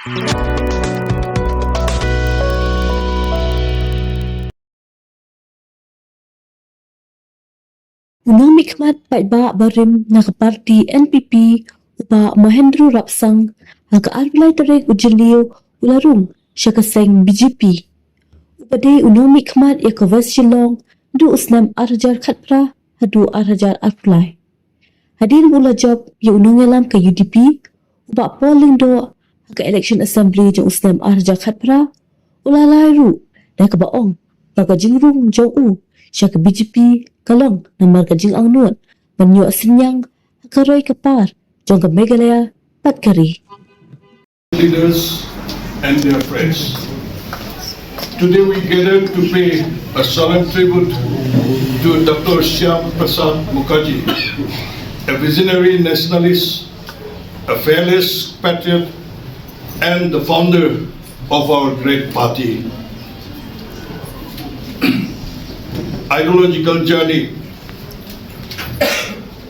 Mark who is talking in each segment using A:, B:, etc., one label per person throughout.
A: Unang mikmat paiba barim nakaparti NPP upa Mohendro Rapsang ang kaarbilay tarek ujiliw ularung siya kaseng BJP. Upade unang mikmat ya kawas silong du usnam arhajar khatpra hadu arhajar arpulay. Hadir mula job ya unang alam ka UDP upa polling do ka election assembly jang usnam arhajar khatpra ulalay ru na kabaong baga jingrung jong u siya ka BJP kalong ng marga jingangnud manyo asinyang hakaroy kapar jong ka Meghalaya patkari.
B: Leaders and their friends. Today we gathered to pay a solemn tribute to Dr. Shyam Prasad Mukherjee, a visionary nationalist, a fearless patriot, and the founder of our great party. Ideological journey.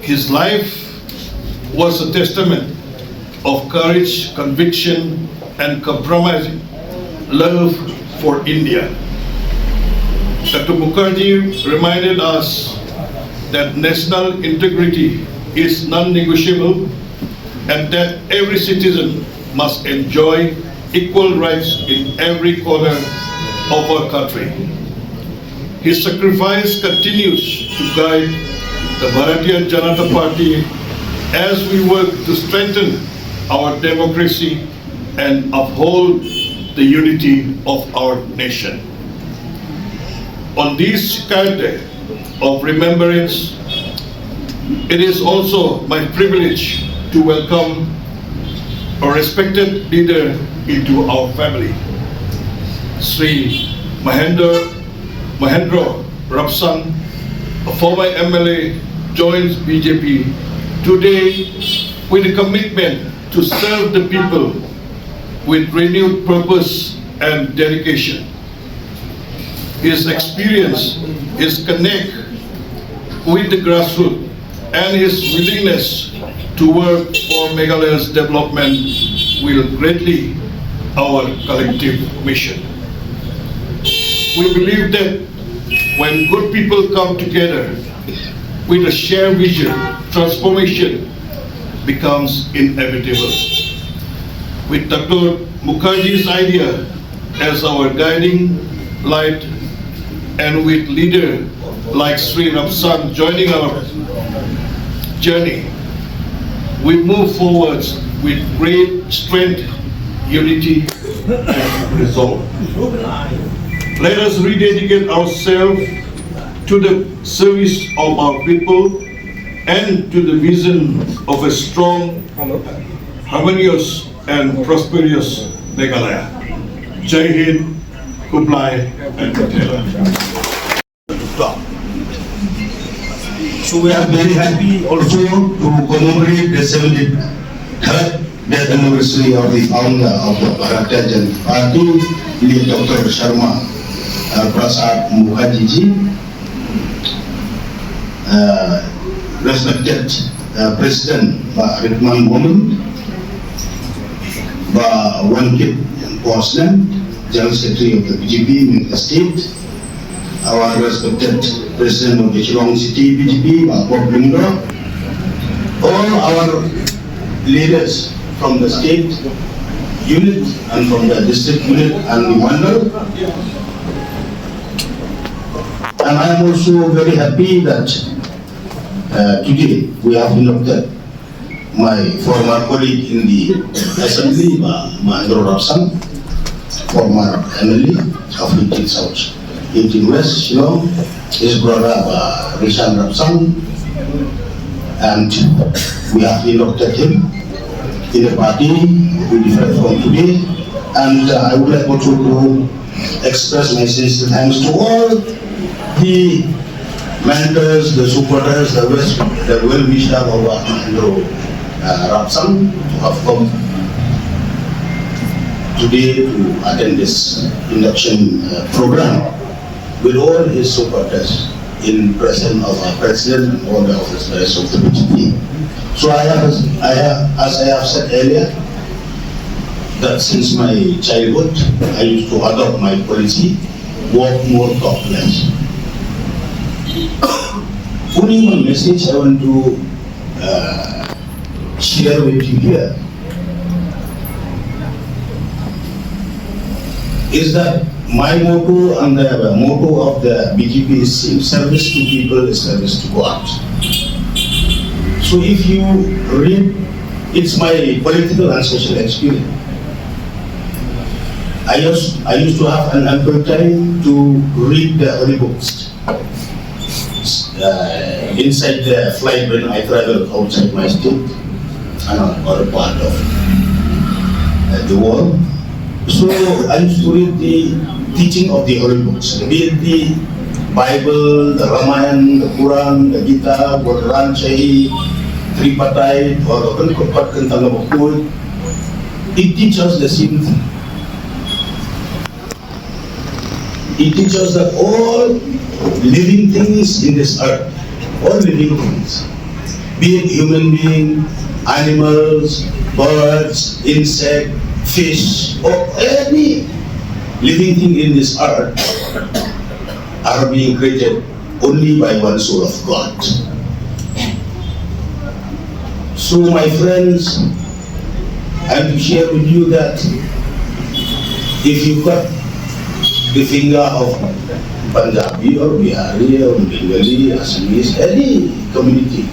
B: His life was a testament of courage, conviction, and compromising love for India. Dr. Mukherjee reminded us that national integrity is non-negotiable and that every citizen must enjoy equal rights in every corner of our country. His sacrifice continues to guide the Bharatiya Janata Party as we work to strengthen our democracy and uphold the unity of our nation. On this Day of remembrance, it is also my privilege to welcome a respected leader into our family, Sri Mohendro Rapsang, a former MLA, joins BJP today with a commitment to serve the people with renewed purpose and dedication. His experience, his connect with the grassroots, and his willingness to work for Meghalaya's development will greatly our collective mission. We believe that when good people come together with a shared vision, transformation becomes inevitable. With Dr. Mukherjee's idea as our guiding light and with leader like Sri Rapsang joining our journey, we move forward with great strength, unity, and resolve. Let us rededicate ourselves to the service of our people and to the vision of a strong, harmonious, and prosperous Meghalaya. Jai Hind, Kublai, and Patela.
C: So we are very happy also to commemorate the 73rd death anniversary of the founder of the Bharatiya Janata Party, Dr. Sharma Prasad Mukherjee, respected President Rupang Wankit Bosnan, General Secretary of the BJP in the state, our respected President of the Shillong City BJP, Rung, all our leaders from the state unit and from the district unit and mandal. And I am also very happy that today we have inducted my former colleague in the assembly, Mohendro Rapsang, former MLA of 18 South, 18 West, Shillong, his brother Rapsang, and we have inducted him in a party we different from today. And I would like also to express my sincere thanks to all the mentors, the supporters, the well-wishers of Mohendro Rapsang to have come today to attend this induction program with all his supporters in presence of our president and all the officers of the BJP. So as I have said earlier, that since my childhood, I used to adopt my policy, walk more, talk less. Only one message I want to share with you here is that my motto and the motto of the BJP is service to people is service to God. So if you read, it's my political and social experience. I used to have an ample time to read the holy books. Inside the flight when I travel outside my state and other part of the world. So I used to read the teaching of the holy books, be it the Bible, the Ramayana, the Quran, the Gita, Quran, Shahi, Tripartite, or Kantanga. It teaches us the same thing. It teaches us that all living things in this earth, all living things, be it human being, animals, birds, insect, fish, or any living thing in this earth are being created only by one soul of God. So my friends, I want to share with you that if you cut the finger of Punjabi or Bihari or Bengali, Assamese, any community,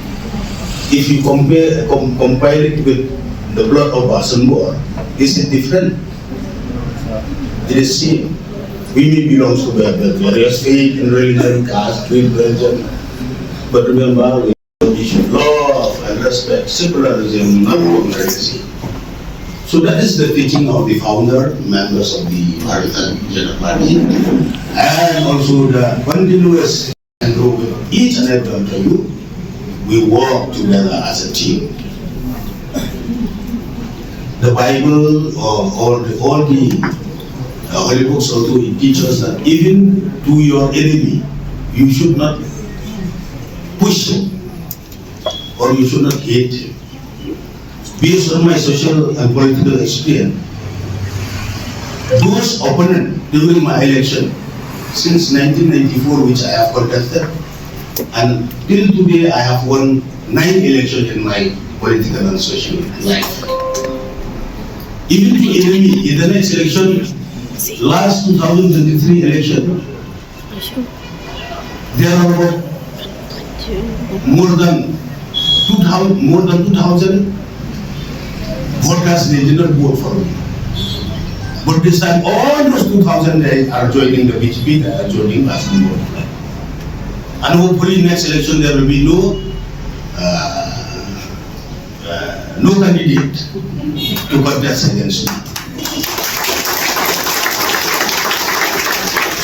C: if you compile it with the blood of Basanbor, is it different? It is same. We may belong to various faith and religion, caste, creed, religion, but remember we should love and respect secularism, not community. So that is the teaching of the founder, members of the Bharatiya Janata Party, and also the continuous and with each and every one of you, we work together as a team. The Bible or all the holy books also it teaches that even to your enemy, you should not push him or you should not hate him. Based on my social and political experience, those opponents during my election since 1994, which I have contested, and till today I have won 9 elections in my political and social life. Even to enemy in the next election, last 2023 election, there are about more than 2,000 voters. They did not vote for me. But this time, all those 2,000 are joining the BJP, they are joining us. And hopefully next election there will be no candidate to contest against me.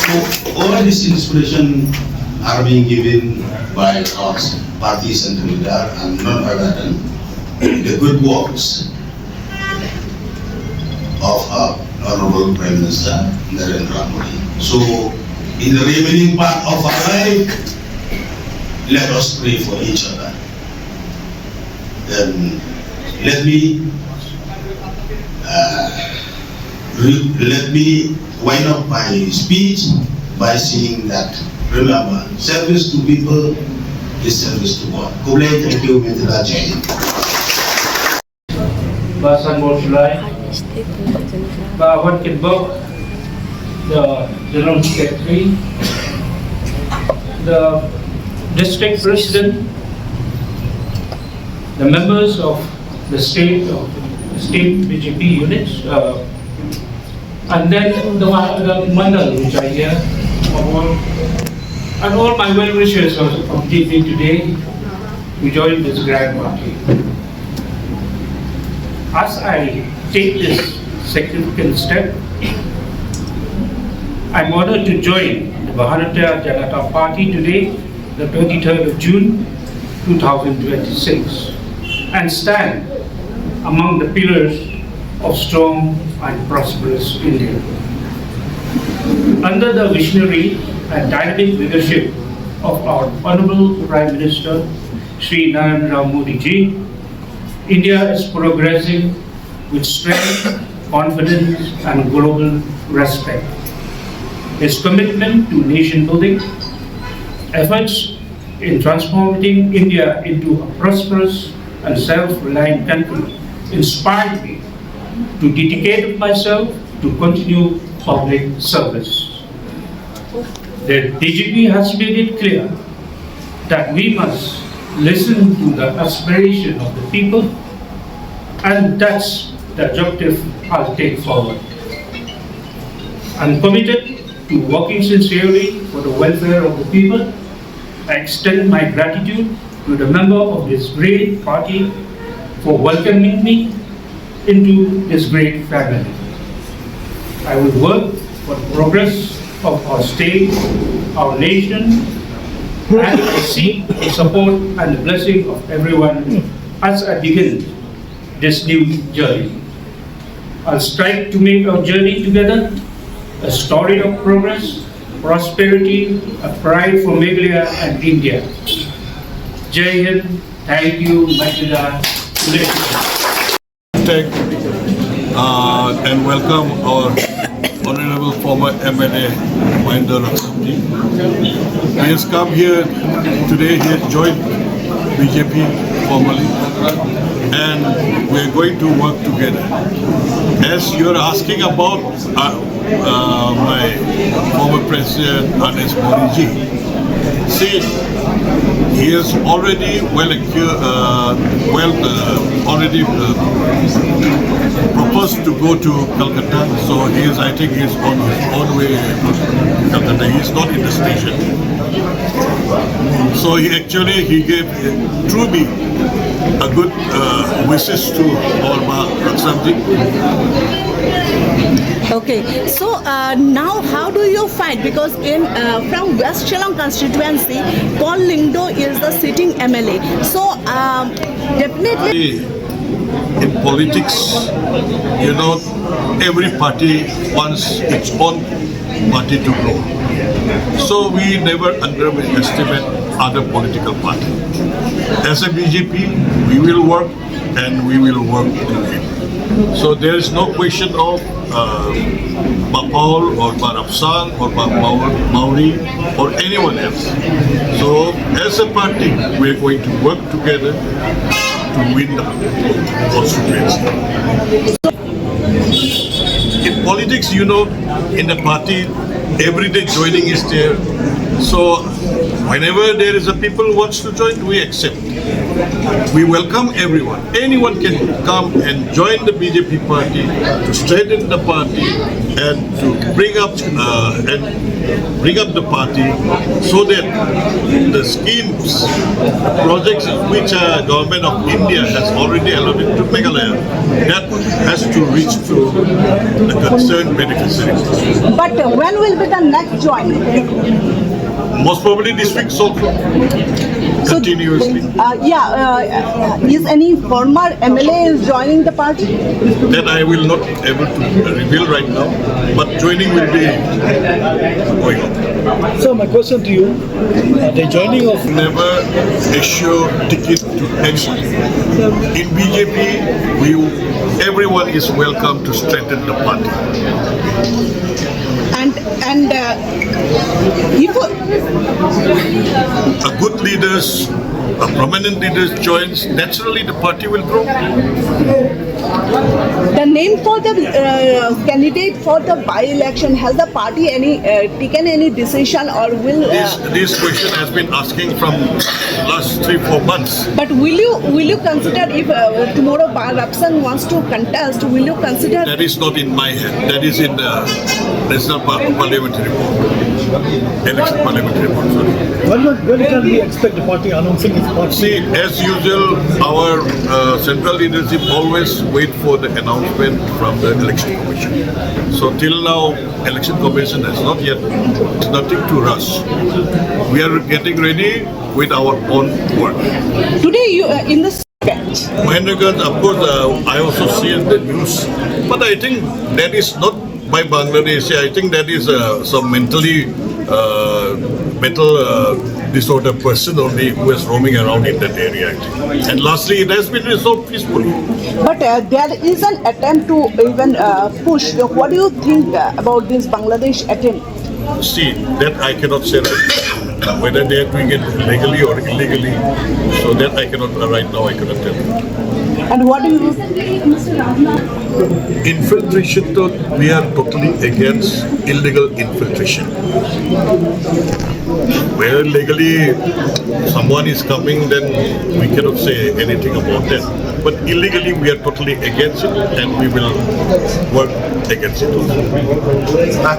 C: So all this inspiration are being given by our party center leader and none other than the good works of our Honorable Prime Minister Narendra Modi. So in the remaining part of our life, let us pray for each other. Then let me wind up my speech by saying that, remember, service to people is service to God. Kublai, thank you, Mithila Jai.
D: Basan Borsulai, Bawan Kibok, the General Secretary, the District President, the members of the state BJP units, and then the Mandal which are here, and all my well-wishers of BJP today who joined this grand party. As I take this significant step, I'm honored to join the Bharatiya Janata Party today, the 23rd of June 2026, and stand among the pillars of strong and prosperous India. Under the visionary and dynamic leadership of our Honorable Prime Minister, Shri Narendra Modi ji, India is progressing with strength confidence, and global respect. His commitment to nation building, efforts in transforming India into a prosperous and self-reliant country inspired me to dedicate myself to continue public service. The DGP has made it clear that we must listen to the aspiration of the people, and that's the objective I'll take forward. I'm committed to working sincerely for the welfare of the people. I extend my gratitude to the member of this great party for welcoming me into this great family. I will work for the progress of our state, our nation, and I seek the support and the blessing of everyone as I begin this new journey. I'll strive to make our journey together a story of progress, prosperity, a pride for Meghalaya and India. Jai Hind, thank you, Majida.
B: And welcome our Honorable former MLA Mohendro. He has come here today, he has joined BJP formally, and we are going to work together. As you are asking about my former president, Anis Moriji, see, he is already proposed to go to Calcutta, so he is, I think, he is on his own way to Calcutta. He is not in the station. So he gave through me a good wishes to all my Rapsang.
E: Okay, so now how do you find, because in from West Chelong constituency, Paul Lingdo is the sitting MLA, so definitely
B: in politics, you know, every party wants its own party to grow. So we never underestimate other political parties. As a BJP, we will work and we will work together. So there is no question of Paul or Rapsang or Maori or anyone else. So as a party, we are going to work together to win the constituency. In politics, you know, in the party, everyday joining is there. So whenever there is a people who wants to join, we accept. We welcome everyone. Anyone can come and join the BJP party to strengthen the party and to bring up the party so that the schemes, projects which government of India has already allotted to Meghalaya, that has to reach to the concerned beneficiaries.
E: But when will be the next joining?
B: Most probably this week so continuously.
E: Is any former MLA is joining the party?
B: That I will not able to reveal right now, but joining will be going on.
F: So my question to you, the joining of
B: Never issue ticket to anyone. In BJP, everyone is welcome to strengthen the party.
E: And if
B: A good leaders, a prominent leaders joins, naturally the party will grow.
E: the name for the candidate for the by-election, has the party taken any decision or will?
B: This question has been asking from last 3-4 months.
E: But will you consider if tomorrow Rapsang wants to contest? Will you consider?
B: That is not in my hand. That is in the National Parliamentary Board. Election Parliamentary Board, sorry.
F: when can we expect the party announcing its party?
B: See, as usual, our central leadership always wait for the announcement from the Election Commission. So till now, Election Commission has not yet, it's nothing to rush. We are getting ready with our own work.
E: Today you in the sketch.
B: Mohendro, of course, I also see the news, but I think that is not by Bangladesh, I think that is some mental disorder person only who is roaming around in that area. Actually. And lastly, it has been resolved peacefully.
E: But there is an attempt to even push. What do you think about this Bangladesh attempt?
B: See, that I cannot say right. Whether they are doing it legally or illegally, so that I cannot, right now I cannot tell.
E: And what do you
B: Infiltration, though, we are totally against illegal infiltration. Where legally someone is coming, then we cannot say anything about that. But illegally, we are totally against it, and we will work against it also.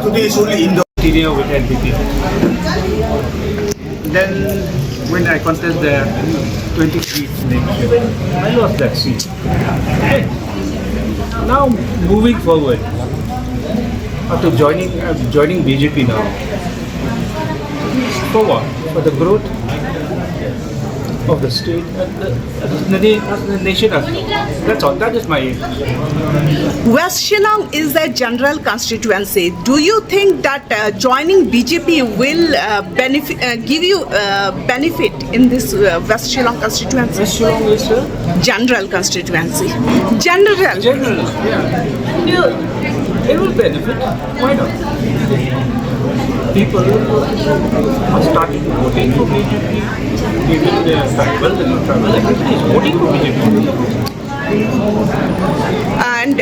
C: Today is only in the
D: Kyntiew with NPP. Then when I contest the 23 election, I lost that seat. And now moving forward, after joining BJP now, for what? For the growth of the state, the nation as well. That's all. That is my aim.
E: West Shillong is a general constituency. Do you think that joining BJP will give you benefit in this West Shillong constituency?
D: West Shillong is a
E: General constituency. General.
D: Yeah, it will benefit. Why not? People are starting voting for BJP. Even their tribal, the non-tribal, everybody is voting for BJP.
E: And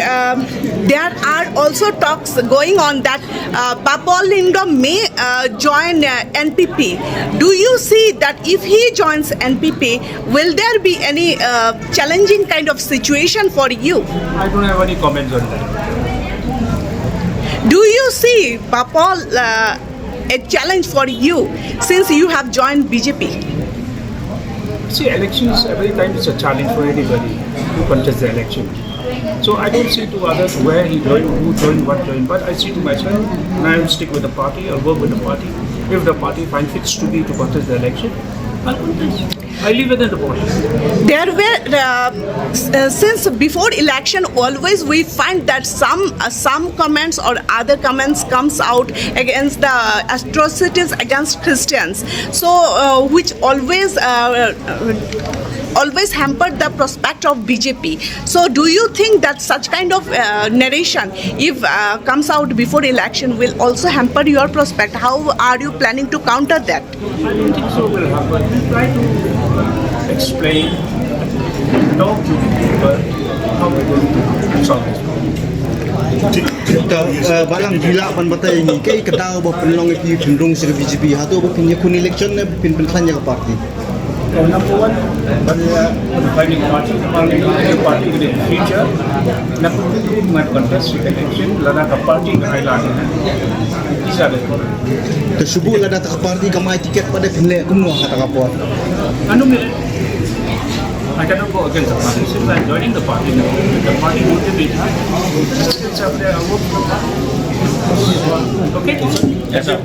E: there are also talks going on that Papal Lindo may join NPP. Do you see that if he joins NPP, will there be any challenging kind of situation for you?
D: I don't have any comments on that.
E: Do you see Papal a challenge for you since you have joined BJP?
D: See, elections every time is a challenge for anybody who contests the election. So I don't see to others where he joined, who joined, what joined, but I see to myself, and I will stick with the party, I'll work with the party. If the party finds fits to be to contest the election, I'll contest. I live within the party.
E: There were since before election, always we find that some comments or other comments comes out against the atrocities against Christians. So which always hampered the prospect of BJP. So do you think that such kind of narration, if comes out before election, will also hamper your prospect? How are you planning to counter that?
D: I don't think so will happen. We try to explain, talk to people how we're going to solve this problem.
G: Balang bila pan batay ni kay kadaw ba penlong iti pendung sa BJP hato ba pinya kun election na pinpiltanya ka party.
D: Number one, finding party in the future. Number two, might contest election. Lada ka party na kailangan. These are the problems.
G: Tersebut lada ka party kamay tiket pada pinle kumno kata kapot.
D: Ano I cannot go against the party. Since I'm joining the party now, the party motivates me. Since I'm there, I work for the party. Okay? Yes, sir.